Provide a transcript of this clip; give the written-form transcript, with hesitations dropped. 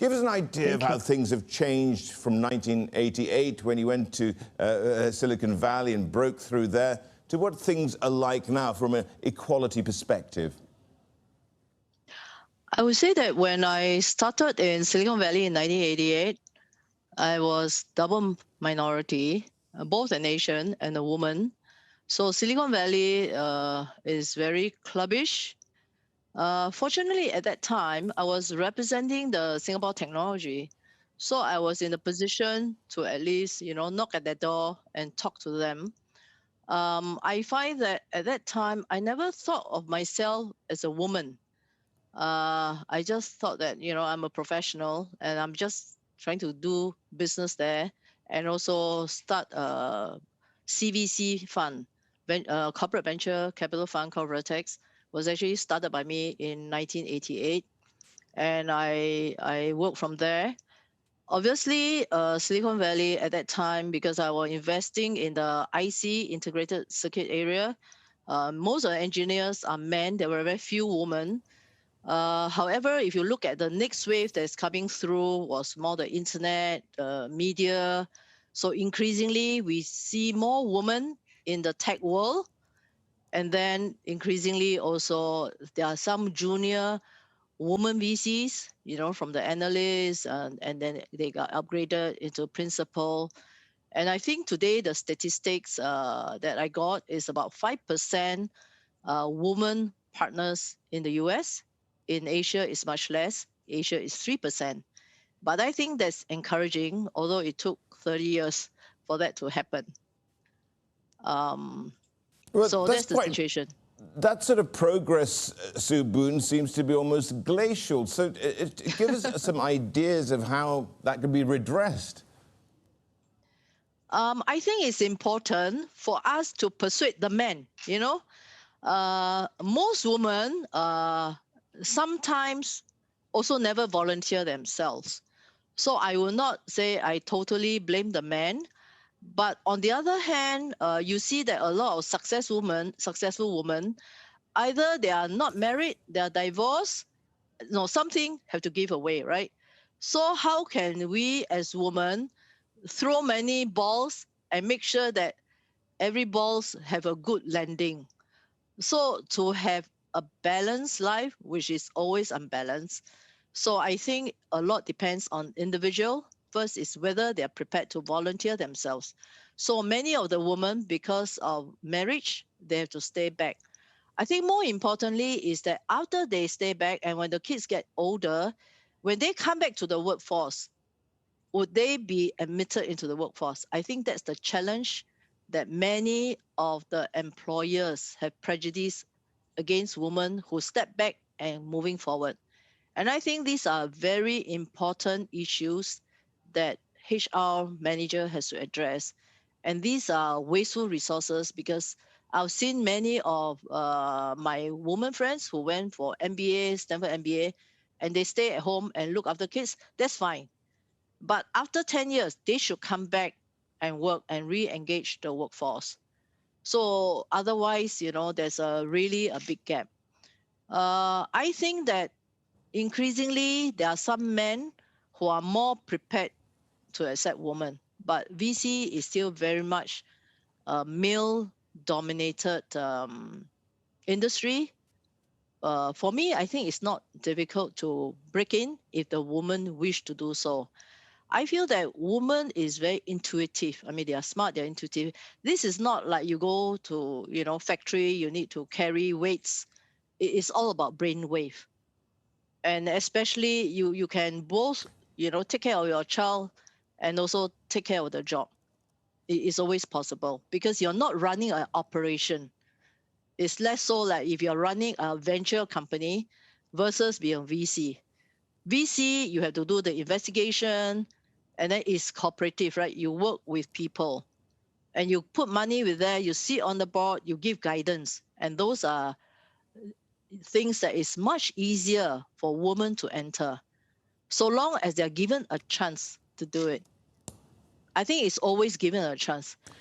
Give us an idea of how things have changed from 1988 when you went to Silicon Valley and broke through there to what things are like now from an equality perspective. I would say that when I started in Silicon Valley in 1988, I was double minority, both an Asian and a woman. So Silicon Valley is very clubbish. Fortunately, at that time, I was representing the Singapore Technology. So I was in a position to at least, knock at their door and talk to them. I find that at that time, I never thought of myself as a woman. I just thought that, I'm a professional and I'm just trying to do business there and also start a CVC fund, corporate venture capital fund called Vertex, was actually started by me in 1988. And I worked from there. Obviously, Silicon Valley at that time, because I was investing in the IC, integrated circuit area, most of the engineers are men. There were very few women. However, if you look at the next wave that's coming through was more the internet, media. So increasingly, we see more women in the tech world. And then increasingly also, there are some junior women VCs, from the analysts, and then they got upgraded into principal. And I think today the statistics that I got is about 5% women partners in the US. In Asia, it's much less. Asia is 3%. But I think that's encouraging, although it took 30 years for that to happen. So that's the situation. That sort of progress, Soo Boon, seems to be almost glacial. So it gives us some ideas of how that could be redressed. I think it's important for us to persuade the men, most women sometimes also never volunteer themselves. So I will not say I totally blame the men. But on the other hand, you see that a lot of successful women, either they are not married, they are divorced, something have to give away, right? So how can we as women throw many balls and make sure that every balls have a good landing? So to have a balanced life, which is always unbalanced. So I think a lot depends on individual. First is whether they're prepared to volunteer themselves. So many of the women, because of marriage, they have to stay back. I think more importantly is that after they stay back and when the kids get older, when they come back to the workforce, would they be admitted into the workforce? I think that's the challenge that many of the employers have prejudice against women who step back and moving forward. And I think these are very important issues that HR manager has to address. And these are wasteful resources because I've seen many of my women friends who went for MBA, Stanford MBA, and they stay at home and look after kids. That's fine. But after 10 years, they should come back and work and re-engage the workforce. So otherwise, there's really a big gap. I think that increasingly, there are some men who are more prepared to accept women, but VC is still very much a male-dominated industry. For me, I think it's not difficult to break in if the woman wish to do so. I feel that woman is very intuitive. I mean, they are smart, they're intuitive. This is not like you go to, factory, you need to carry weights. It's all about brainwave. And especially you can both, take care of your child and also take care of the job. It's always possible because you're not running an operation. It's less so like if you're running a venture company versus being a VC. VC, you have to do the investigation and then it's cooperative, right? You work with people and you put money with there, you sit on the board, you give guidance. And those are things that is much easier for women to enter, so long as they're given a chance to do it. I think it's always given a chance.